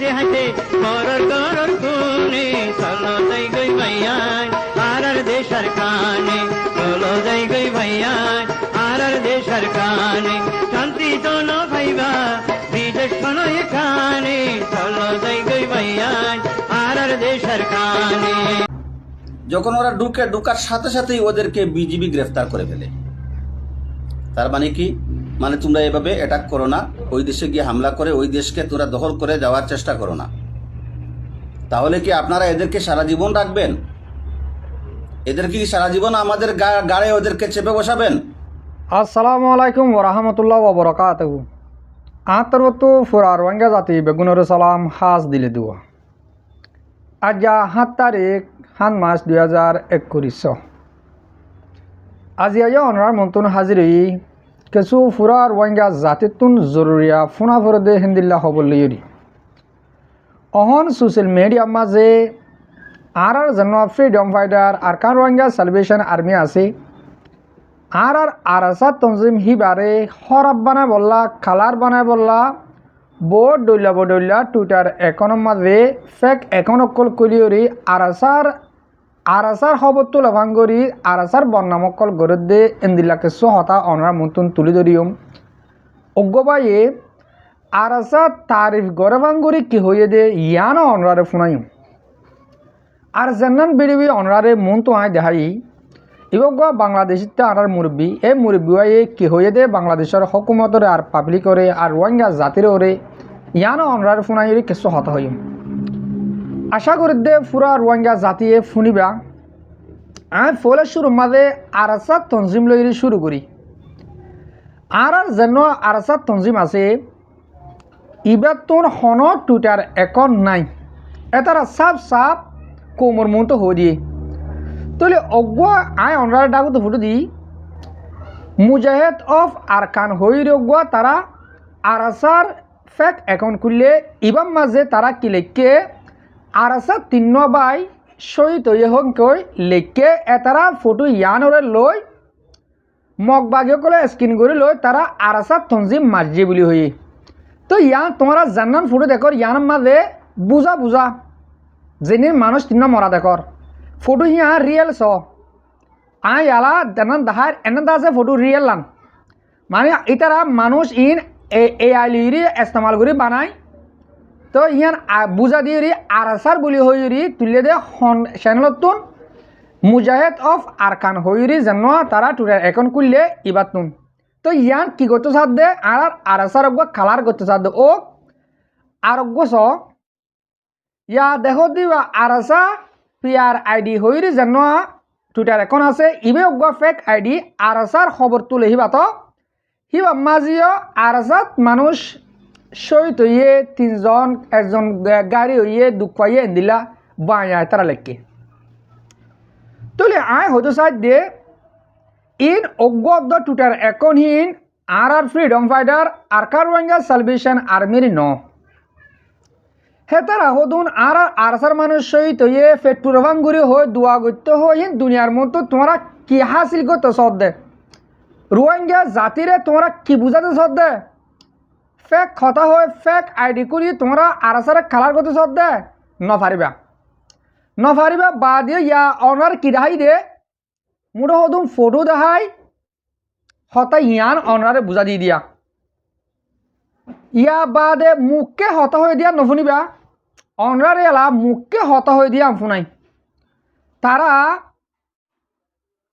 হাসে হাসে করর করর খুনে চলো যাই গই ভাইয়ান আর দেশার কানে চলো যাই গই ভাইয়ান আর দেশার কানে শান্তি জন ভাইবা বিদেশ শোনো এখানে চলো যাই গই ভাইয়ান আর দেশার কানে। যখন ওরা ঢুকার সাথে সাথেই ওদেরকে বিজিবি গ্রেফতার করে ফেলে। তার মানে কি? মানে তোমরা এভাবে অ্যাটাক করো না, ওই দেশে গিয়ে হামলা করে ওই দেশকে তোমরা দখল করে যাওয়ার চেষ্টা করো না। তাহলে কি আপনারা এদেরকে সারা জীবন রাখবেন? এদেরকে কি সারা জীবন আমাদের গাড়ে ওদেরকে চেপে বসাবেন? আসসালামু আলাইকুম ওরহামতুল্লাহ ওবরাকাতুহু। আন্তর্গত ফুরা রোহিঙ্গা জাতি বেগুনের সালাম হাজ দিলে দুয়া। আজ 7 তারিখ 7 মার্চ 2021। আজি অনার মন্তন হাজিরি কিছু ফুরা রোহিঙ্গা জাতিতুন জরুরিয়া ফুনা ফরদে হিন্দিল্লা হবলি অহন সোশ্যাল মিডিয়ার মাঝে আর জন্য freedom fighter Arakan Rohingya Salvation Army আছে আর আরাসাত তঞ্জিম হিবারে হরাব বানায় বললা খালার বানায় বললা বোর্ড ডইলা টুইটার একাউন্টের মাঝে ফেক একাউন্ট অকল কলিয়রি আরাসার খবর তোলা ভাঙ্গরি আরাসার বন্যামকল গড়ে দে এন্দিল্লাকে সহতা অনার মতন তুলি ধরিয়ম অজ্ঞবাইয়ে আরাসার তারিফ গড়ে ভাঙ্গরি কি হয়ে দে ইয়ানো অনরারে ফুনাইম আর জান্নান বিড়িবি অনরারে মন তো আয় দেখাই ইবক বাংলাদেশিতে আনার মুরব্বী এই মুরব্বী কি হয়ে দে বাংলাদেশের হকুমতরে আর পাবলিকরে আর রোহিঙ্গা জাতির ওরে ইয়ানো অনরার ফুনাইরি কিছু হতা হইম আশা করি দে পুরা রোহিঙ্গা জাতিয়ে ফুনিবা আমি ফলে শুরু মাঝে আরাসাত তঞ্জিম লইরি শুরু করি আর যেন আরাসাত তঞ্জিম আছে ইবার তোর হন টুইটার একাউন্ট নাই এটারা সাপ কোমর মন তো হয়ে দিয়ে তাহলে অজ্ঞ আয় অনরার ডাকুতে ফুটো দি মুজাহিদ অফ আরকান হইর অজ্ঞ তারা আরাসার ফেক অ্যাকাউন্ট খুললে ইবাম মাঝে তারা কি লেখকে আরাসা 3 বাই শহীদ হয়ে হংকই লেখকে এতারা ফটো ইয়ানরে লই মগ বাগে করে স্ক্রিন করে লই তারা আরাসা তঞ্জিম মার্জি বলি হই তো ইয়ান তোমরা জান্নান ফটো দেখর ইয়ান মাঝে বুঝা যেনে মানুষ 3 মরা দেখর ফটো হিয়া রিয়েল স আয় আলা জানান দাহার এনে দাসে ফটো রিয়েল লান মানে ইতারা মানুষ ইন এআই লিরি ইস্তেমাল করে বানায় তো ইয়ান বুঝা দিয়ে আরাসার বলি হইরি তুলে দে চ্যানেলতুন মুজাহিদ অফ আরকান হইরি যেন তারা টুইটার অ্যাকাউন্ট খুললে ইবাতুন তো ইয়ান কি করতে সাথ দে আর আরাসার অজ্ঞ খালার করতে সাথ দে ও আরোগ্য স ইয়া দেখো দিবা আরাসা পিয়ার আইডি হইরি যেন টুইটার অ্যাকাউন্ট আছে ইবে অজ্ঞ ফেক আইডি আরাসার খবর তুলে হিবা মাজিও আরাসাত মানুষ শহীদ হইয়ে 3 জন একজন গাড়ি হইয়ে দুঃখ পাইয়ে দিলা বাঁয়ায় তারা লেখকে তুলে আয় হতো সাইড দে ইন অজ্ঞ টুইটার অ্যাকাউন্ট হিন আর freedom fighter Arakan Rohingya Salvation আর্মির ন হেতারা হদুন আর আরসার মানুষ শহীদ হইয়ে পেট্রোল ভাঙ্গুরি হয়ে দোয়া করতে হইন দুনিয়ার মতো তোমরা কি হাসিল করতে সদ দে রোহিঙ্গা জাতিরে তোমরা কি বুঝাতে সদ দে ফেক কথা হয় ফেক আইডি করি তোমরা আরাসারে খালার করতে সদ দে নফারিবা বা দিয়ে ইয়া অনার কি দেখাই দে মুঠো হদুন ফটো দেখাই হতা ইয়ান অনারে বুঝা দিয়ে দিয়া ইয়া বাদে মুখকে হতা হয়ে দিয়া নফুনিবা অনরারে এলা মুখকে হতা হয়ে দিয়া ফুনাই তারা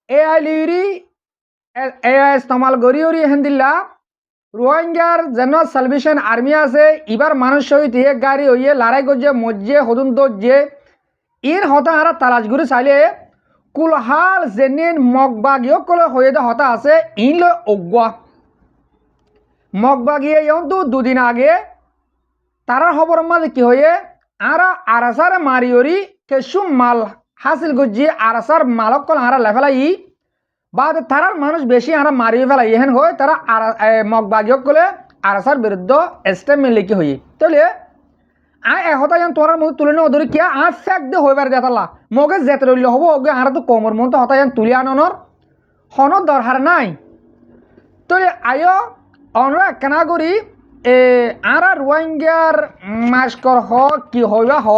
এআই লিরি এআই ইস্তেমাল করি হেন্দিল্লা রোহিঙ্গার যেন সালভেশন আর্মি আছে এবার মানুষ সহিত এক গাড়ি হইয়ে লড়াই করছে মজ্জে হদুন দোজে ইন হতা হারা তালাশ করে চাইলে কুলহাল জেনিন মগবাগিও কলে হয়ে দে হতা আছে ইন লয় অজ্ঞা মগবাগিয়ে তো 2 দিন আগে তারা খবর মাঝে কি হয়ে আর আরাসারে মারিওরি কেসুম মাল হাসিল করছে আরাসার মালক কল হারা লেফেলাই বাদ তারার মানুষ বেশি আমরা মারিয়ে ফেলাই এহেন হয় তারা মগবাগিও কলে আরাসার বিরুদ্ধে স্টেপ লিখি হই তাহলে আয় এহতা যেন তোমার মধ্যে তুলে নেওয়া ধরি কিয়া আর ফেক দিয়ে হইবার দেখালা মগে যেতে রইলে হবো ওকে আর তো কমর মতো হতা যেন তুলি আনর হনর দরকার নাই তাহলে আয় অনরা কেনা করি আরা রোহিঙ্গার মাস্কর হ কি হইবা হ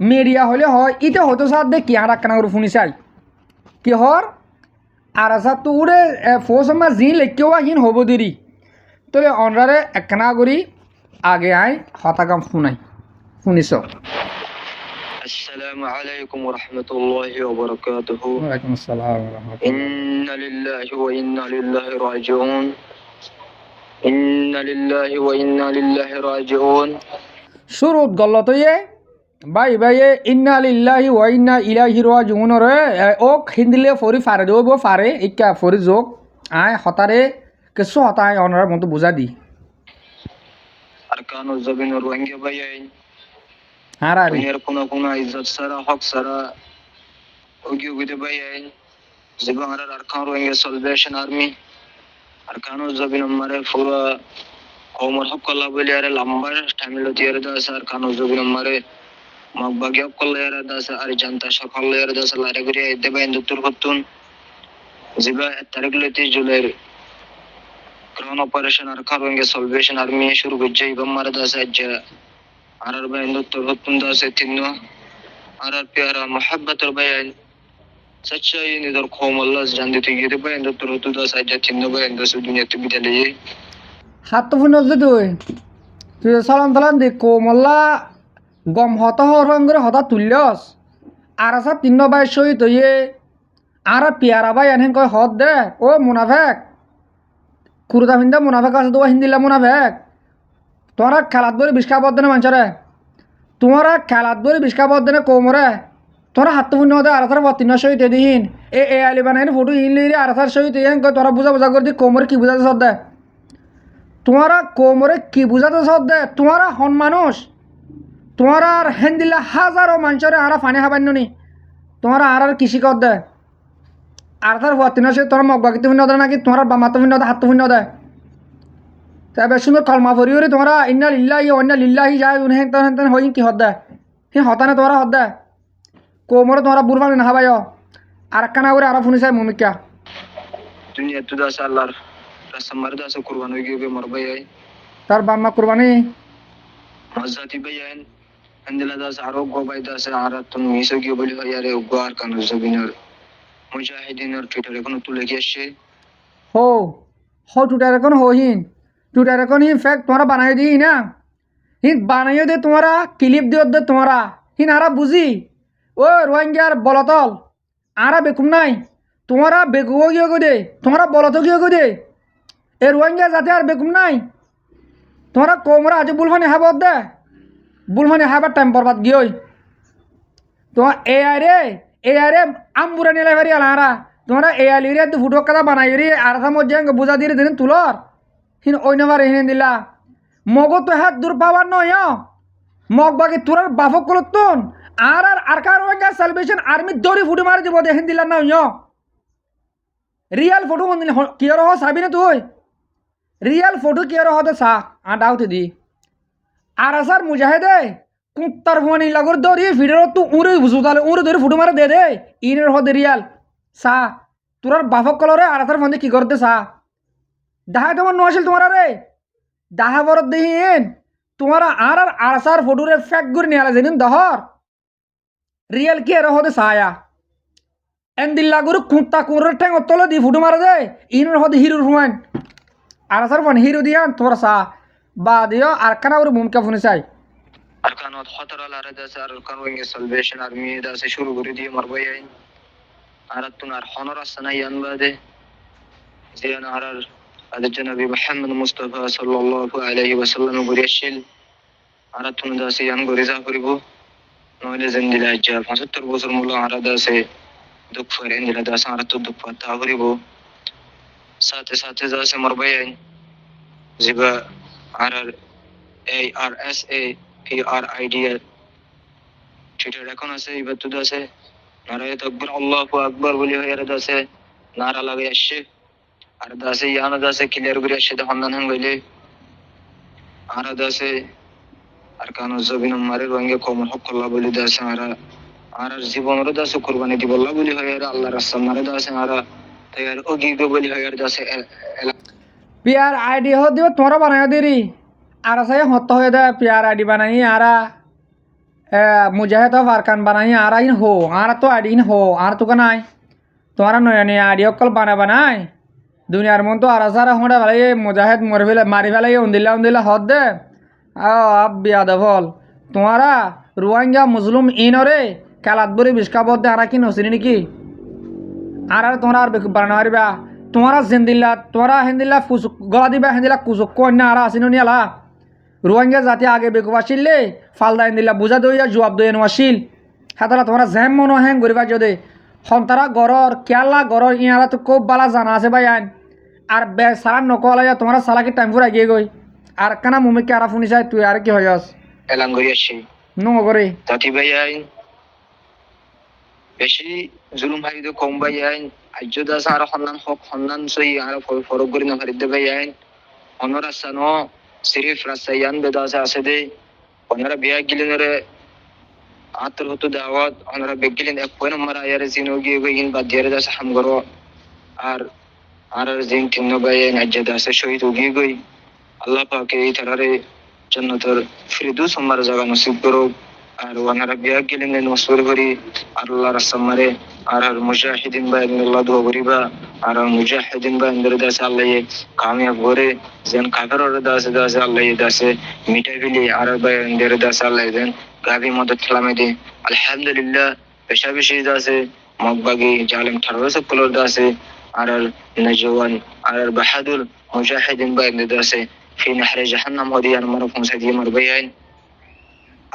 মিডিয়া হলে হয় ইতে হয়তো সাথ দে কি আর কানা করে শুনি চাই কি হর আর সাথ তো উড়ে ফোস মা জিন লেকেও হিন হব দেরি তোলে অনরারে একখানা করি আগে আয় হতাকাম শুনাই শুনিস السلام عليكم ورحمة الله وبركاته. ওয়ালাইকুম আসসালাম ওয়া রাহমাতুল্লাহ إنا لله وإنا لله راجعون. إنا لله وإنا لله راجعون. শুরুত গলত ইয়ে বাই বাই ইন্না লিল্লাহি ওয়া ইন্না ইলাইহি রাজিউন রে ওক হিন্দিলে ফরি ফারে দেব ফারে ইকা ফরি যোগ আয় হতারে কিছু হতায় অনরার মতো বুঝা দি أركان الزبين الروهينجا بيان. হারারি দুনিয়ার কোন কোন ইজ্জত সারা হক সারা ওগি ওগি বয়ান জীবনের আরকান রোহিঙ্গা সালভেশন আর্মি আরকানুল জবিন মারে পুরা কওমর হক কল্লা বলি আরে লম্বা টাইমলো তিয়ারে দাস আরকানুল জবিন মারে মগবাগি হক কল্লা আরে দাস আর জানতা সকল আরে দাস লারে গরি দেবাইন দত্তর হতুন জিবা তারিখলতি July ground operation Arakan Rohingya Salvation Army শুরু করছে এবং মারে দাস আজ্জা আরার বাইন দত্তর হতুন দাস তিন্ন আরার প্যারা মোহাব্বতের বাইন সচ্চাই নিদর কওম আল্লাহ জানতে গিয়ে বাইন দত্তর হতুন দাস আজ্জা তিন্ন বাইন দাস দুনিয়াতে বিদালে হাত তো ফুন যে তুই সালাম সালাম দে কোমল্লা গম হত হরঙ্গরে হতা তুল্যস আর আসা তিন্ন বাই সহিত ইয়ে আর পিয়ারা বাই এনহেন কয় হদ দে ও মুনাফেক কুরুতা হিন্দা মুনাফেক আছে তো হিন্দিলা মুনাফেক তোমরা খেলাত বলে বিষ্কা বদ দেনে মানছরে তোমরা খেলাত বলে বিষ্কা বদ দেনে কোমরে তোরা হাত তো ফুন হতে আর আসার তিন্ন সহিত দিহিন এ আলি বানাই ফটো হিনলি আর আসার সহিত ইয়ে কয় তোরা বুঝা বুঝা করে দি কোমরে কি বুঝাতে সদ দে তোমারা কোমরে কি বুঝাতে সদ দে তোমারা হন মানুষ তোমার আর হেন্দিলা হাজারো মানুষের আর ফানি খাবান্য নি তোমার আর কৃষি কর দে আর তার ভর্তিন সে তোমার মগবাগিতে ভিন্ন দেয় নাকি তোমার বামাতে ভিন্ন দেয় হাত ভিন্ন দেয় তাই বেশ সুন্দর কলমা ফরিওরে তোমরা ইন্না লিল্লাহি অন্য লিল্লাহি যায় হেন তেন হই কি হদ দেয় হে হতানে তোমরা হদ দেয় কোমরে তোমরা বুড়ফানি না হাবাই আর কানা করে আর ফুনি চাই মমিকা দুনিয়া তো দাস আল্লাহর রাসম মার দাস কুরবান হয়ে গিয়ে মর ভাই তার বাম্মা কুরবানি মজাতি ভাইয়ান আন্দিলা দাস আরো গোবাই দাস আরাতুন মিসো গিয়ে বলি হয় আরে উগার কানু জবিনর মুজাহিদিনের টুইটারে কোনো তুলে গিয়েছে হো হো টুটার এখন হইন টুটার এখন হিন ফ্যাক্ট তোমরা বানাই দিই না হিন বানাইও দে তোমরা ক্লিপ দিও দে তোমরা হিন আরা বুঝি ও রোহিঙ্গার বলতল আরা বেকুম নাই তোমরা বেকুও গিয়ে গো দে তোমরা বলত গিয়ে গো দে এ রোহিঙ্গা যাতে আর বেকুম নাই তোমরা কোমরা আজ বুলফানি হাবত দে বুলফানি হাবার টাইম বরবাদ গিয়ে তোমার এ আরে আমবুরা নিলে ভারি আলারা তোমরা এ আলিরে তো ফুটো কথা বানাই রে আর মধ্যে বুঝা দিয়ে দিন তুলর হিন অন্যবার হিনে দিলা মগ তো হাত দূর পাওয়ার নয় মগ বাকি তোর বাফক করতুন আর কার রোহিঙ্গা সালভেশন আর্মি দৌড়ি ফুটো মারি দিব দেখেন দিলা না রিয়াল ফটো কি রহ চাবি না তুই রিয়াল ফটো কি রহ তো চা ডাউতে দি আর আসার মুজাহিদে কুত্তার ফোনি লাগর দৌড়ি ভিডিও তো উড়ে বুঝু তাহলে উড়ে ধরে ফুটো মারে দে দে ইনের হদে রিয়াল চা তোর বাফক কলরে আর আসার ফোনে কি করতে চা দাহাই তোমার নছিল তোমার রে দাহা বরত দেহিন তোমার আর আসার ফটোরে ফ্যাক করে নিয়ে আলা যেদিন দহর রিয়াল কি এর হদে চায়া এন্দিল্লা গরু কুত্তা কুঁড়ের ঠ্যাং তলে দি ফুটো মারে দে ইনের হদে হিরোর হুয়ান আর আসার ফোন হিরো দিয়ান তোর চা বা দিও আর কানা করে ভূমিকা ফোনে চাই আরকানত খতরা লারে Das Arkan Rohingya Salvation army Das শুরু করে দিয়ে মর ভাই আরাতুন আর হনর আসনা ইয়ান বাদে জিয়ান আরার আদ জনাবি মুহাম্মদ মুস্তাফা সাল্লাল্লাহু আলাইহি ওয়াসাল্লাম গরিয়াশিল আরাতুন দাস ইয়ান গরিজা করিব নইলে জিন্দিলা যা 75 বছর মূল আরা দাসে দুঃখ ফেরেন দিলা দাস আরাতু দুঃখ তা করিব সাথে সাথে দাসে মর ভাই জিবা আরার ARSA PRID টুইটার এখন আছে ইবাদত আছে নারায়ে তাকবীর আল্লাহু আকবার বলি হয়ে আছে নারা লাগে আসছে আর দাসে ইয়ানা দাসে ক্লিয়ার করে আসছে তখন না হইলে আর দাসে আর কানো জবিন মারে রঙে কমর হক আল্লাহ বলি দাসে আর জীবনের দাসে কুরবানি দিব আল্লাহ বলি হয়ে আল্লাহর রাস্তা মারে দাসে আর তাই ওগি গো বলি হয়ে দাসে পিয়ার আইডি হো দিব তোমরা বানাই দিরি আর সাই হত হয়ে দে পিয়ার আইডি বানাই আরা মুজাহিদ ফারকান বানাই আর ইন হো আর তো আইডি ইন হো আর তো নাই তোমারা নয়া নয়া আইডি অকল বানাই দুনিয়ার মন তো আর সারা হোঁড়া ভালাই মুজাহিদ মরে ফেলে মারি ফেলাই উন্দিল্লা হদ দে আব বিয়াদ ফল তোমারা রোহিঙ্গা মুসলিম ইনরে খেলাত বরি বিস্কাবত দে আর কি নসিনি নাকি আর তোমরা আর বানানো পারিবা তোমারা জেন্দিল্লা তোমরা হেন্দিল্লা গলা দিবা হেন্দিল্লা কুচুক কন্যা আর আসিনো নিয়ালা রোহিঙ্গা জাতি আগে বেকুব আসিলে ফালদা হেন্দিল্লা বুঝা দইয়া জবাব দইয়া নোয়াশিল হেতলা তোমরা জেম মনো হ্যাং করিবা যদি সন্তারা গড়র কেয়ালা গড়র ইনারা তো খুব বালা জানা আছে ভাই আইন আর বে সারা নকলা তোমরা সালাকি টাইম ফুরা গিয়ে গই আর কানা মুমিকে আর ফুনি চাই তুই আর কি হইয়াস এলান করি আসছি নো করে জাতি ভাই আইন বেশি জুলুম হারিদ কম ভাই আইন আজ্য দাস আর সন্ধান হক সন্ধান সই আর ফরক করি না হারিদ ভাই আইন অনর আসানো সিরিফ রাস্তায়ান বেদাসে আছে দে ওনারা বিয়া গিলিনরে আতর হতো দাওয়াত ওনারা বেগিলিন এক পয় নম্বর আয়ারে জিনোগি গইন বাদ দিয়ে দাস হাম করো আর আর জিন তিন ভাই আইন আজ্য দাসে শহীদ উগি গই আল্লাহ পাকে এই তারারে জান্নাতের ফিরদৌস আমার জায়গা নসিব করো আর ওনারা বিয়া গেলেন নসর করি আর আল্লাহর সামনে আর মুজাহিদিন বা আল্লাহ দোয়া করিবা আর মুজাহিদিন বা ইন্দর দাস আল্লাহ কামিয়াব করে যেন কাফেরর দাস আল্লাহ দাসে মিটাই ফেলি আর বা ইন্দর দাস আল্লাহ দেন গাবি মদত খেলামে দে আলহামদুলিল্লাহ পেশা বেশি দাসে মগবাগি জালেম ঠারো সকলের দাসে আর নজওয়ান আর বাহাদুর মুজাহিদিন বা ইন্দর দাসে في نحر جهنم وديان مرفون سدي مربيين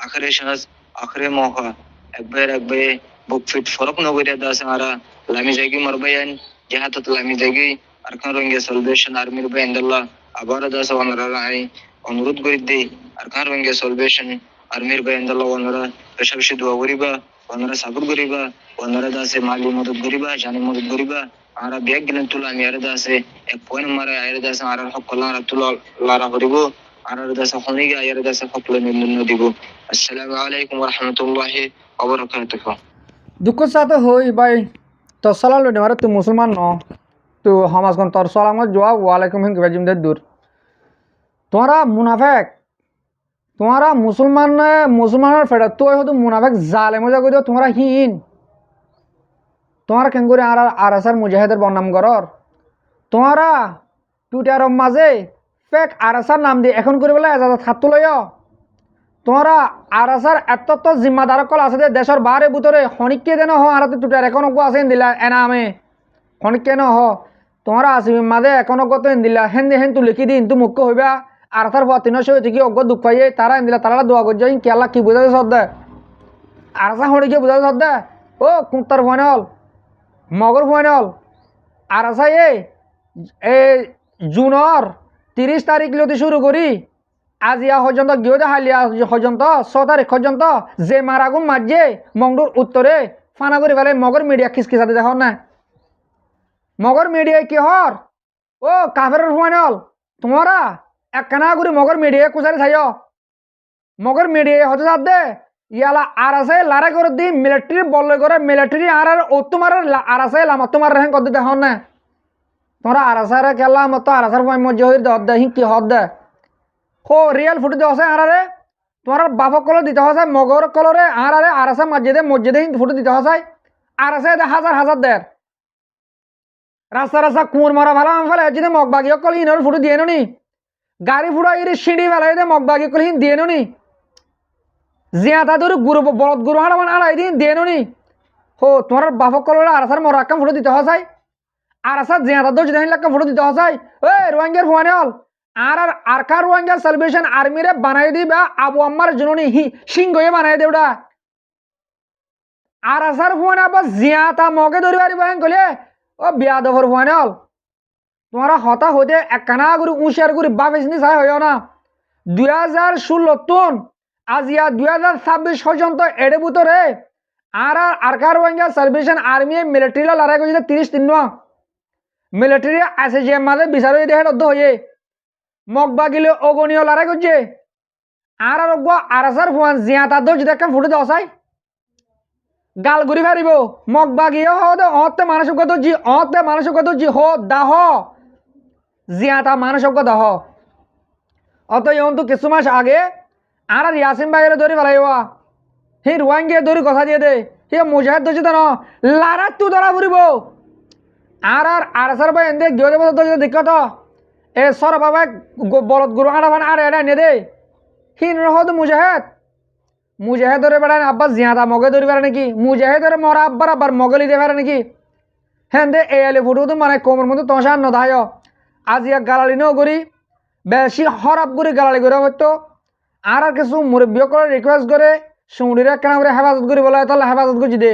আখরে শাস আখরে মোহা একবার বুক ফিট ফরক নগরে দাস আরা লামি জায়গি মারবায়ান জাহাতত লামি জায়গি আরকান রঙ্গে সালভেশন আর্মির বাইন্দাল্লাহ আবার দাস ওনারা আই অনুরোধ করি দেই আরকান রঙ্গে সালভেশন আর্মির বাইন্দাল্লাহ ওনারা বেশি দোয়া করিবা ওনারা সাবর করিবা ওনারা দাসে মালি মদত করিবা জানি মদত করিবা আর ব্যাগ গেলেন তুলা আমি আর দাসে এক পয়েন্ট মারে আয়ের দাসে আর হক আল্লাহ তুলা লারা করিব আর দাসে হনিগে আয়ের দাসে হকলে নির্ণয় দিব আসসালামু আলাইকুম ওয়া রাহমাতুল্লাহি ওয়া বারাকাতুহু দুঃখ সাথে হই ভাই তো সালাম লো নেমারে তুই মুসলমান ন তো সমাজ কোন তোর সালাম জোয়া ওয়ালাইকুম হিম কিবা জিমদার দূর তোমরা মুনাফেক তোমরা মুসলমানের ফেরা তুই হতো মুনাফেক জালে মজা করি তোমরা হিন তোমরা কেন করে আর আসার মুজাহিদের বর্ণাম করর তোমরা টুইটারের মাঝে ফেক আর আসার নাম দিয়ে এখন করে বলে এজাজত হাত তুলয় তোমরা আর আসার এত তো জিম্মাদার কল আছে দেশের বারে ভিতরে খনিককে দেন হ আর টুইটার এখন আছে দিলা এনা আমি খনিককে ন হ তোমরা আসিবি মাঝে এখন তো দিলা হেন হেন তু লিখি দিন তু মুখ্য হইবা আর তার পর 300 হয়েছে কি অজ্ঞ দুঃখ পাইয়ে তারা দিলা তারা দোয়া করছে কি আল্লাহ কি বুঝাতে সদ্দে আর আসা হনিকে বুঝাতে সদ্দে ও কুত্তার ফাইনাল মগর ফাইনাল আর আসা এই জুনের 30 তারিখ লতে শুরু করি আজ ইয়া পর্যন্ত গিয়ে হালিয়া পর্যন্ত 6 তারিখ পর্যন্ত যে মারাগুম মাঝে মংডুর উত্তরে ফানা করে ফেলে মগর মিডিয়া খিসখিসাতে দেখো না মগর মিডিয়ায় কি হর ও কাফের ফাইনাল তোমরা একখানা করে মগর মিডিয়ায় কুচারি চাইও মগর মিডিয়ায় হতে চাপ দে ইয়ালা আর আছে লারে করে দি মিলিটারি বললে করে মিলিটারি আর ও তোমার আর আছে লামত তোমার রেহেন করতে দেখো না তোমরা আর আছে কেলা মতো আর আসার মধ্যে হয়ে দর দে কি হদ দে হো রিয়েল ফুটে দেওয়া আর আরে তোমার বাপক কলর দিতে হয় মগর কলরে আর আরে আর আছে মসজিদে ফুটে দিতে হয় আর আছে হাজার হাজার দের রাস্তা কুঁর মারা ভালো ফেলে যদি মগবাগি কল ইনর ফুটে দিয়ে নি গাড়ি ফুটা ইরে সিঁড়ি ফেলাই দে মগবাগি কল হিন দিয়ে নি জিয়া তাদের গুরু বলদ গুরু হাড় মানে আড়াই দিন দিয়ে নি হো তোমার বাপক কলরে আর আসার মরাক্কাম ফুটে দিতে হয় আর আসার জিয়া তাদের যদি লাক্কাম ফুটে দিতে হয় ওই রোহিঙ্গার ফুয়ানিয়াল আর আরকার রোহিঙ্গা সালভেশন আর্মিরে বানাই দিবা আবু আম্মার জননী সিংহ বানাই দে ওটা আর আসার ফুয়ানে আবার জিয়া তা মগে ধরি পারিব কলে ও বিয়া দফর ফুয়ানিয়াল তোমরা হতা হইতে একখানা করে উঁশিয়ার করে বাপেসনি চাই হইও না 2016 টন আজ ইয়া 2026 পর্যন্ত এড়ে ভিতরে আর আরকার রোহিঙ্গা সালভেশন আর্মি মিলিটারি লড়াই করছে 33 নোয়া মিলিটারি আছে যে মাঝে বিচার হয়ে দেখে অর্ধ হয়ে মগবাগিলে অগণীয় লড়াই করছে আর আর আসার ফুয়ান জিয়া তার দোষ দেখা ফুটে দেওয়া চাই গাল ঘুরি ফারিব মগবাগিয়ে হতে অতে মানসিকতা জি অতে মানসিকতা জি হ দাহ জিয়াতা মানসজ্ঞ দহ অত ইয়ন্তু কিছু মাস আগে আর ইয়াসিন ভাইয়ের ধরে ফেলাইবা হি রোহিঙ্গা ধরে কথা দিয়ে দে হি মুজাহিদ দোষিত ন লারাত তু ধরা ফুরিব আর আরসার ভাই এনে গিয়ে দেব দোষিত দিক্কত এ সর বাবা বলদ গুরু আড়া ভান আর এটা নে দে হি নহদ মুজাহিদ ধরে বেড়ান আব্বা জিয়াদা মগে ধরে বেড়া নাকি মুজাহিদ ধরে মরা আব্বার আব্বার মগলি দে বেড়া নাকি হ্যাঁ দে এলে ফুটু তো মানে কোমর মধ্যে তসান নদায় আজ ইয়া গালালি ন করি বেশি হরাপ করে গালালি করে হয়তো আর কিছু মুরব্বী করে রিকোয়েস্ট করে সুমুড়িরা কেন করে হেফাজত করি বলে তাহলে হেফাজত করছি দে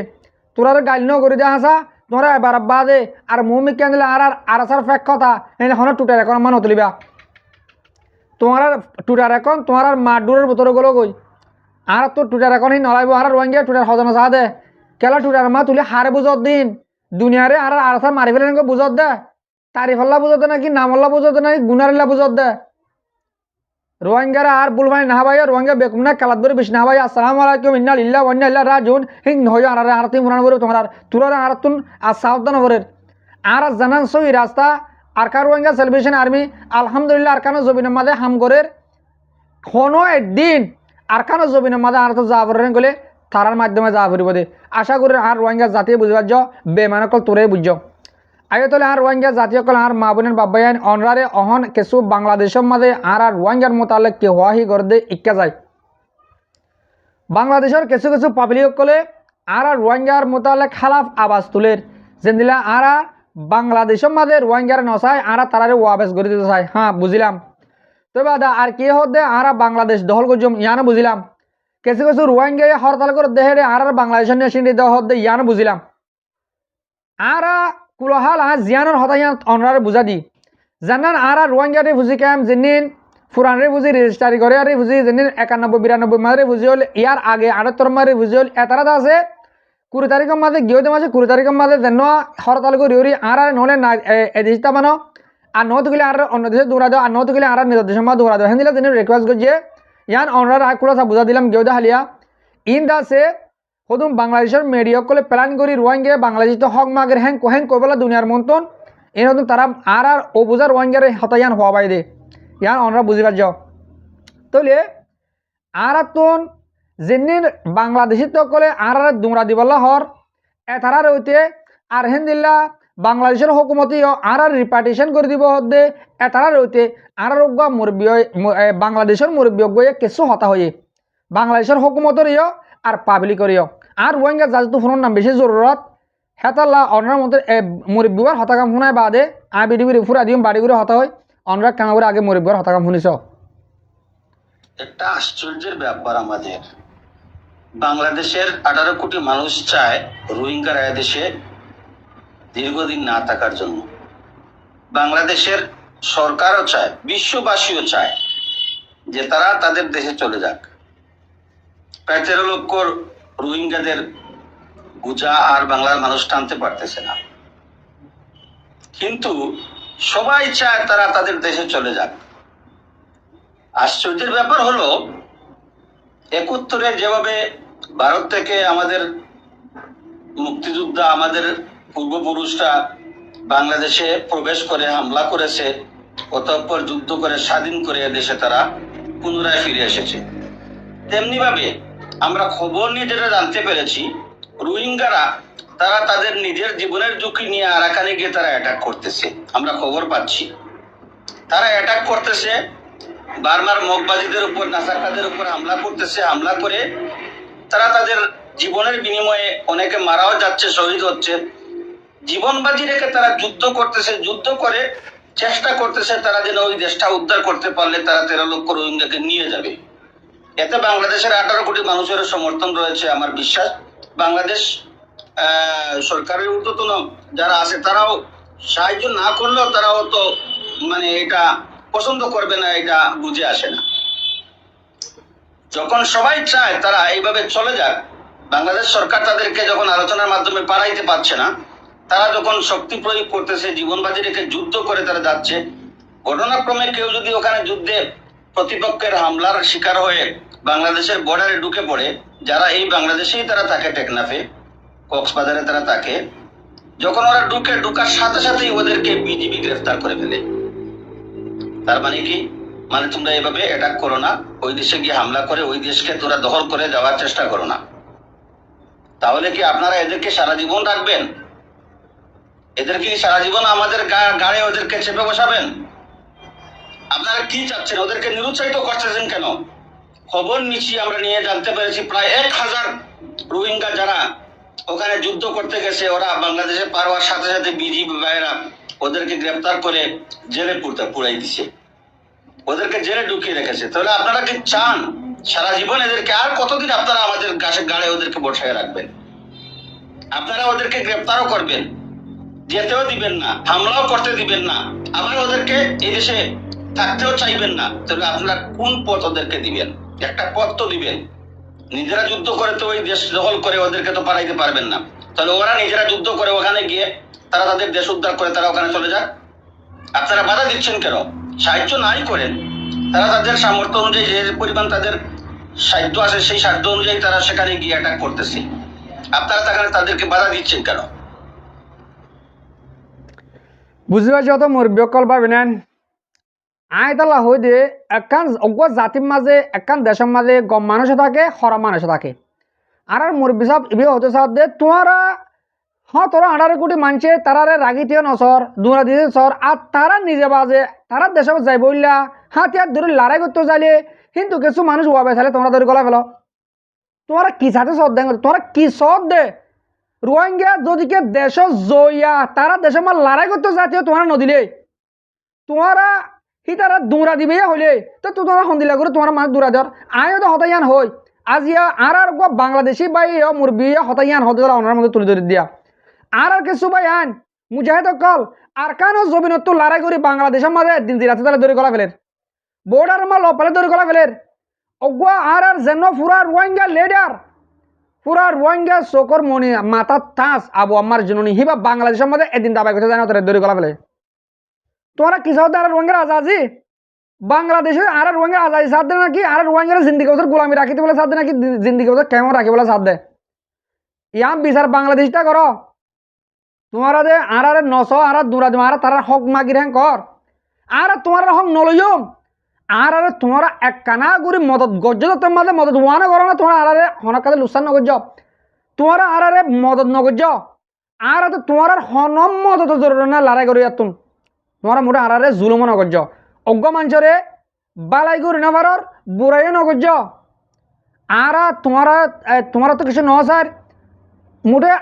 তোরা গালি ন করে দে হাসা তোরা এবার আব্বা দে আর মুমি কেন দিলে আর আসার ফেক কথা এখন টুটার এখন মান তুলিবা তোমার টুটার এখন তোমার মাডুরের ভিতরে গেলো গই আর তো টুটার এখন হি নলাইব আর রোহিঙ্গা টুটার হজনা চাহ দে কেলা টুটার মা তুলি হারে বুঝত দিন দুনিয়ারে আর আসার মারি ফেলে বুঝত দে তারিফাল্লা বুঝত দে নাকি নামল্লা বুঝত দে নাকি গুনারিল্লা বুঝত দে রোহিঙ্গারা আর বুলভাই না ভাই রোহিঙ্গা বেকুমনা কালাত ধরে বেশি না ভাই আসসালামু আলাইকুম ইন্না লিল্লাহ ওয়া ইন্না ইলাইহি রাজিউন হিং নয় আর আরতি মুরান করে তোমার তুরার আরতুন আর সাবধান হরে আর জানান সই রাস্তা আর কার রোহিঙ্গা সেলিব্রেশন আর্মি আলহামদুলিল্লাহ আরকানো জবিনের মাঝে হাম করে কোনো একদিন আরকানো জবিনের মাঝে আর তো যা পড়েন গলে তারার মাধ্যমে যা পড়িব দে আশা করি আর রোহিঙ্গা জাতীয় বুঝবার যাও বেমানকল তোরে বুঝছো আগে তোলে আর রোহিঙ্গা জাতীয় কল আর মা বোনের বাবায়ান অনরারে অহন কিছু বাংলাদেশের মাঝে আর রোহিঙ্গার মোতালেক কে হওয়াহি গর্দে ইক্কা যায় বাংলাদেশের কিছু কিছু পাবলিক কলে আর রোহিঙ্গার মোতালেক খালাফ আওয়াজ তুলের যেদিলা আর বাংলাদেশের মাঝে রোহিঙ্গার নসায় আর তারারে ওয়াবেস করে দিতে চায় হ্যাঁ বুঝিলাম তবে দাদা আর কে হতে আর বাংলাদেশ দখল করছম ইয়ানো বুঝিলাম কিছু কিছু রোহিঙ্গা হরতাল করে দেহে আর বাংলাদেশের নিয়ে সিন্ডি দেওয়া হতে ইয়ানো বুঝিলাম আর কুলহাল জিয়ানোর হতাইয়ান অনরারে বুঝা দি জানান আর রোহিঙ্গা রিফিউজি ক্যাম্প যেদিন ফুরান রিফিউজি রেজিস্ট্রারি করে রিফিউজি যেদিন 91-92 মাস রিফিউজি হল ইয়ার আগে 78 মাস রিফিউজি হল এতারা আছে 20 তারিখের মাঝে গিয়ে মাসে 20 তারিখের মাঝে যেন হরতাল করে উড়ি আর নহলে না এদেশটা মানো আর নত গেলে আর অন্য দেশে দৌড়া দাও আর নত গেলে আর নিজ দেশের মাঝে দৌড়া দাও হ্যাঁ দিলে যেন রিকোয়েস্ট করছে ইয়ান অনরার আর কুড়া বুঝা দিলাম গিয়ে হালিয়া ইন দাসে হদুম বাংলাদেশের মিডিয়া কলে প্ল্যান করি রোহিঙ্গা বাংলাদেশ তো হক মাগের হ্যাং কবলা দুনিয়ার মন্তন এন হদুম তারা আর বুঝার রোহিঙ্গার হতায়ান হওয়া বাই দে ইয়ান অনরা বুঝিবার যাও তাহলে আর তোন যেদিন বাংলাদেশি তো কলে আর দুমরা দিবল্লা হর এথারা রইতে আর হেন দিল্লা বাংলাদেশের হুকুমতি আর রিপার্টিশন করে দিব হদে এথারা রইতে আর রোগা মুরব্বী বাংলাদেশের মুরব্বী গিয়ে কিছু হতা হয়ে বাংলাদেশের হুকুমতর আর পাবলিকরিও আর রোহিঙ্গা জাজতু ফোনের নাম বেশি জরুরত হেতাল্লা অনরার মধ্যে মুরব্বীর হতাকাম শুনায় বাদে আর বিডিবির ফুরা দিম বাড়ি করে হতা হয় অনরা কেন করে আগে মুরব্বীর হতাকাম শুনিস একটা আশ্চর্যের ব্যাপার আমাদের বাংলাদেশের 18 কোটি মানুষ চায় রোহিঙ্গারা দেশে দীর্ঘদিন না থাকার জন্য বাংলাদেশের সরকারও চায় বিশ্ববাসীও চায় যে তারা তাদের দেশে চলে যাক প্রায় 13 লক্ষ রোহিঙ্গাদের বোঝা আর বাংলার মানুষ টানতে পারতেছে না কিন্তু সবাই চায় তারা তাদের দেশে চলে যাক আশ্চর্যের ব্যাপার হলো 71-এ যেভাবে ভারত থেকে আমাদের মুক্তিযোদ্ধা আমাদের পূর্বপুরুষরা বাংলাদেশে প্রবেশ করে হামলা করেছে অতঃপর যুদ্ধ করে স্বাধীন করে দেশে তারা পুনরায় ফিরে এসেছে তেমনি ভাবে আমরা খবর নিয়ে যেটা জানতে পেরেছি রোহিঙ্গারা তারা তাদের নিজের জীবনের ঝুঁকি নিয়ে আরাকানে গিয়ে তারা অ্যাটাক করতেছে আমরা খবর পাচ্ছি তারা অ্যাটাক করতেছে বার্মার মগবাদীদের উপর নাসাকাদের উপর হামলা করতেছে হামলা করে তারা তাদের জীবনের বিনিময়ে অনেকে মারাও যাচ্ছে শহীদ হচ্ছে জীবন বাজি রেখে তারা যুদ্ধ করতেছে যুদ্ধ করে চেষ্টা করতেছে তারা যেন ওই দেশটা উদ্ধার করতে পারলে তারা 13 লক্ষ রোহিঙ্গাকে নিয়ে যাবে এতে বাংলাদেশের 18 কোটি মানুষের সমর্থন রয়েছে আমার বিশ্বাস বাংলাদেশ সরকারের ঊর্ধ্বতন যারা আছে তারাও সাহায্য না করলেও তারাও তো মানে এটা পছন্দ করবে না এটা বুঝে আসে না যখন সবাই চায় তারা এইভাবে চলে যাক বাংলাদেশ সরকার তাদেরকে যখন আলোচনার মাধ্যমে পাঠাইতে পারছে না তারা যখন শক্তি প্রয়োগ করতেছে জীবন বাজি রেখে যুদ্ধ করে তারা যাচ্ছে ঘটনাক্রমে কেউ যদি ওখানে যুদ্ধে প্রতিপক্ষের হামলার শিকার হয়ে বাংলাদেশের বর্ডারে ঢুকে পড়ে যারা এই বাংলাদেশেই তারা থাকে টেকনাফে কক্সবাজারে তারা থাকে যখন ওরা ঢুকার সাথে সাথেই ওদেরকে বিজিবি গ্রেফতার করে ফেলে তার মানে কি, মানে তোমরা এভাবে অ্যাটাক করো না, ওই দেশে গিয়ে হামলা করে ওই দেশকে তোমরা দখল করে দেওয়ার চেষ্টা করো না। তাহলে কি আপনারা এদেরকে সারা জীবন রাখবেন? এদেরকে কি সারা জীবন আমাদের গাড়ে ওদেরকে চেপে বসাবেন? আপনারা কি চাচ্ছেন? ওদেরকে নিরুৎসাহিত করতেছেন কেন? খবর নিচ্ছি, আমরা নিয়ে জানতে পেরেছি প্রায় 1000 রোহিঙ্গা যারা ওখানে যুদ্ধ করতে গেছে, ওরা বাংলাদেশে পার হওয়ার সাথে সাথে বিজিবি ভাইয়েরা ওদেরকে গ্রেফতার করে জেলে পুরাই দিছে, ওদেরকে জেলে ঢুকিয়ে রেখেছে। তাহলে আপনারা কি চান সারা জীবন এদেরকে আর কতদিন আপনারা আমাদের গাড়ে ওদেরকে বসায় রাখবেন? আপনারা ওদেরকে গ্রেফতারও করবেন, যেতেও দিবেন না, হামলাও করতে দিবেন না, আবার ওদেরকে এই দেশে থাকতেও চাইবেন না। তাহলে আপনারা কোন পথ ওদেরকে দিবেন? একটা পথ তো দিবেন। নিজেরা যুদ্ধ করে তো ওই দেশ দখল করে ওদেরকে তো পাঠাইতে পারবেন না, তাহলে ওরা নিজেরা যুদ্ধ করে ওখানে গিয়ে তারা তাদের দেশ উদ্ধার করে তারা ওখানে চলে যাক। আপনারা বাধা দিচ্ছেন কেন? সাহায্য নাই করেন, তারা তাদের সামর্থ্য অনুযায়ী যে পরিমাণ তাদের সাধ্য আছে সেই সাধ্য অনুযায়ী তারা সেখানে গিয়ে অ্যাটাক করতেছে, আপনারা তাদেরকে বাধা দিচ্ছেন কেন? বুঝতে পারছি অত মুরব্বী অকল ভাবি নেন আয়তাল্লাহ হই দিয়ে একখান অজ্ঞ জাতির মাঝে একখান দেশের মাঝে গম মানুষও থাকে, হরা মানুষও থাকে। আর মুরব্বী সাহেব এভাবে হতে সাহেব দে তোমারা হ্যাঁ তোরা 18 কোটি মানছে তারারে রাগিতেও নসর দুরা দিতে সর, আর তারা নিজে বাজে তারা দেশে যাই বললা হাতিয়ার ধরে লড়াই করতে চাইলে কিন্তু কিছু মানুষ ওয়াবে চাইলে তোমরা ধরে গলা ফেলো। তোমরা কি সাথে সদ দেয়? তোমরা কি সদ দে? রোহিঙ্গা যদিকে দেশ জইয়া তারা দেশে আমার লড়াই করতে যাতে তোমরা নদিলে তোমরা হি তারা দৌড়া দিবে হইলে তো তোমরা সন্দিলা করে তোমার মানুষ দৌড়া দেওয়ার আয়ও তো হতাইয়ান হই আজিয়া আর বাংলাদেশি বাই মুরব্বী হতাইয়ান হতে ওনার মধ্যে তুলে ধরে দিয়া আর কিছু ভাই আন মুজাহিদ কল আর কানো জমিনত লড়াই করি বাংলাদেশের মাঝে দিন জিরাতে তারা ধরে গলা ফেলের বোর্ডার মা লপালে ধরে গলা ফেলের অগুয়া আর যেন পুরা রোহিঙ্গা লিডার পুরা রোহিঙ্গা চোখর মনি মাথার তাঁস আবু আমার জননী হিবা বাংলাদেশের মধ্যে এদিন দাবাই করতে যায় না তোরা ধরে গলা ফেলে। তোমরা কি চাও আর রোহিঙ্গার আজাদি বাংলাদেশের আর রোহিঙ্গা আজাদি সাথ দেয় নাকি? আর রোহিঙ্গার জিন্দিগি ওদের গোলামি রাখিতে বলে সাথ দেয় নাকি? জিন্দিগি ওদের কেমন রাখি বলে সাথ দেয়? ইয়াম বিচার বাংলাদেশটা করো তোমারা দে আর নশো আর দূরা দিম আর তারা হক মাগির হ্যাঁ কর আর তোমার হক নলইম আর তোমরা এক কানা করে মদত গজ্জ মাঝে মদত ওয়ানা করো না তোমরা আর হনকাতে লুসান নগজ্জ তোমরা আর মদত নগজ্জ আর তো তোমার হনম মদত জরুরি না লড়াই করি তুম তোমরা মোটা আর জুলুম নগজ্জ অজ্ঞ মানুষরে বালাই করি না পারর বুড়াইও নগজ্জ আর তোমরা তো কিছু নহ স্যার মুঠে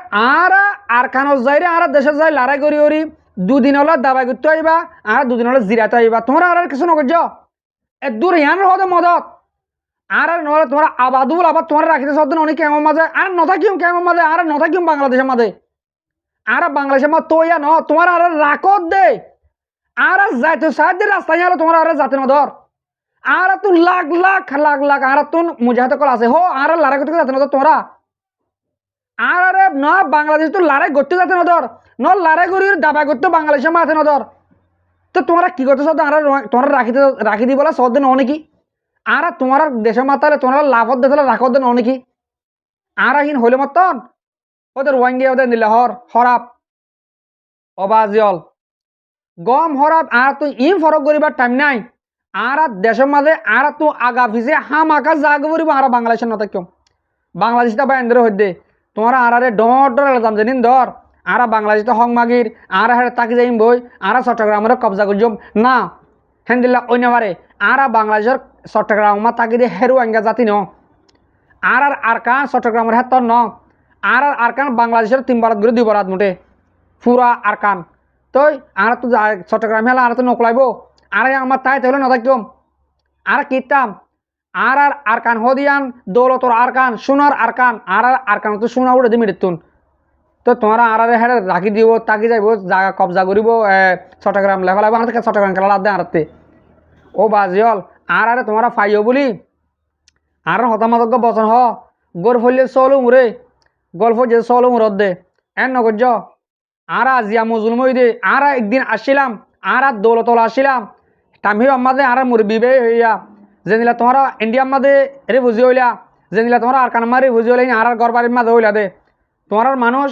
আর কানো যাইরে আর দেশে যাই লড়াই করি করি দুদিন হলে দাবাই করতে আইবা আর দুদিন হলে জিরাতে আইবা তোমরা আর কিছু নগজ্জ দূর ইয়ান হতে মদত আর নহলে তোমরা আবাদুল আবার তোমরা রাখিতে সব দিন অনেক কেমন মাঝে আর নথাকিম কেমন মাঝে আর নথাকিম বাংলাদেশের মাঝে আর বাংলাদেশের মাঝে তো ইয়া ন তোমার আর রাখত দে আর যাইতে সাহায্যের রাস্তায় হলো তোমার আর যাতে না ধর আর তুই লাখ লাখ লাখ লাখ আর তুই মুজাহিদ কল আছে হো আর লড়াই করতে যাতে না ধর তোমরা আর না বাংলাদেশ তো লড়াই করতে যাতে না ধর ন লড়াই করি দাবা করতে বাংলাদেশের মাঝে না ধর তো তোমরা কি করতে সব আর তোমরা রাখি দি বলে সব দিন অনেকই আর তোমার দেশের মাতালে তোমরা লাভত দেশে রাখত দেন অনেকই আর হিন হইলে মতন ওদের ওয়াঙ্গি ওদের নীলাহর হরাপ অবাজিয়ল গম হরাপ আর তুই ইম ফরক করিবার টাইম নাই আর দেশের মাঝে আর তুই আগা ভিজে হাম আকা জাগ করিব আর বাংলাদেশের নতা কেউ বাংলাদেশটা বা এন্দ্র হইতে তোমরা আর ডর এলাম জানিন ধর আর বাংলাদেশ তো হং মাগির আর তাকি যাইম বই আর চট্টগ্রামের কবজা করজম না হেন্দিল্লা অন্য পারে আর বাংলাদেশের চট্টগ্রাম তাকি দিয়ে হেরু আঙ্গা জাতি ন আর কান চট্টগ্রামের হাত ন আর কান বাংলাদেশের 3 বারাত ঘুরে 2 বারাত মুঠে পুরা আর কান তই আর তো চট্টগ্রাম হেলা আর তো নকলাইব আর আমার তাই তাহলে না থাকতাম আর কিতাম আর কান হদিয়ান দৌলতর আর কান সোনার আর কান তো সোনা উড়ে দিমি তুন তো তোমরা আর হেরে রাখি দিব তাকি যাইব জায়গা কবজা করিব চট্টগ্রাম লেভেলাইব আমার থেকে চট্টগ্রাম খেলা লাভ দেয় আরতে ও বাজিয়ল আর তোমরা ফাইও বলি আর হতামাতজ্ঞ বচন হ গোর ফলিয়ে চলো মুরে গল্প যে চলো মুরত দে এন নগর্য আর জিয়া মজুল মই দে আর একদিন আসছিলাম আর দৌলতল আসছিলাম তামিও আমাদের আর মুরবিবে হইয়া যেনিলা তোমরা ইন্ডিয়ার মাঝে রে বুঝি হইলা যেনিলা তোমরা আর কান মারি বুঝি হইলাই আর ঘর বাড়ির মাঝে হইলা দে তোমার মানুষ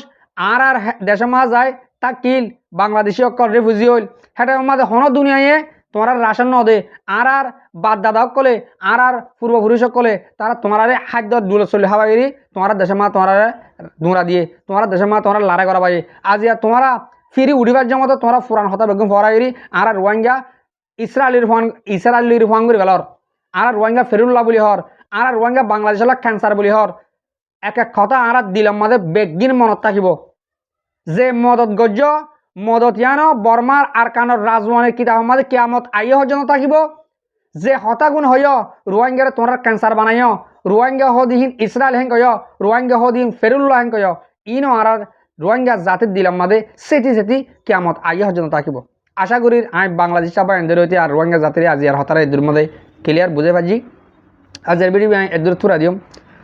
আর দেশের মাঝে যায় তা কিল বাংলাদেশি অকল রেফিউজি হইল সেটার মাঝে হন দুনিয়ায় তোমার রাশন নদে আর বাদ দাদা সকলে আর পূর্বপুরুষ সকলে তারা তোমার খাদ্য দূরে চলে হাবাগিরি তোমার দেশে মা তোমার দৌড়া দিয়ে তোমার দেশে মা তোমার লারে করা পাই আজ ইয়া তোমারা ফিরি উঠিবার জমতো তোমরা পুরান হতা বেগম ফরাগিরি আর রোহিঙ্গা ইসরায়েলির ফান করি গেলর আর রোহিঙ্গা ফেরুল্লাহ বলি হর আর রোহিঙ্গা বাংলাদেশের ক্যান্সার বলি হর এক এক কথা আর দিলাম মাঝে বেগিন মনত থাকিব যে মদত গজ্য মদত ইয়ানো বর্মার আর কানোর রাজওয়ানের কিতাব মাঝে কিয়ামত আইয়ে হজন থাকিব যে হতাগুণ হইয় রোহিঙ্গারে তোমার ক্যান্সার বানাইয় রোহিঙ্গা হদিহীন ইসরায়েল হেন কয় রোহিঙ্গা হদিহীন ফেরুল্লাহ হেন কয় ইনো আর রোহিঙ্গা জাতির দিলাম মাঝে সেটি কিয়ামত আইয়ে হজন থাকিব আশা করি আমি বাংলাদেশ চাপা এদের হইতে আর রোহিঙ্গা জাতির আজি আর হতারা এদের মধ্যে ক্লিয়ার বুঝে পাচ্ছি আজের ভিডিও আমি এদের থুরা দিম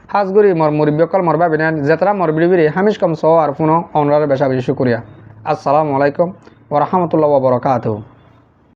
হাজগুড়ি মর মুরব্বীকল মরবা বিনান যেতরা মর বিড়ি হামিশ কম সহ আর ফোন অনরার বেশা বেশি শুক্রিয়া আসসালামু আলাইকুম ওয়া রাহমাতুল্লাহি ওয়া বারাকাতুহু।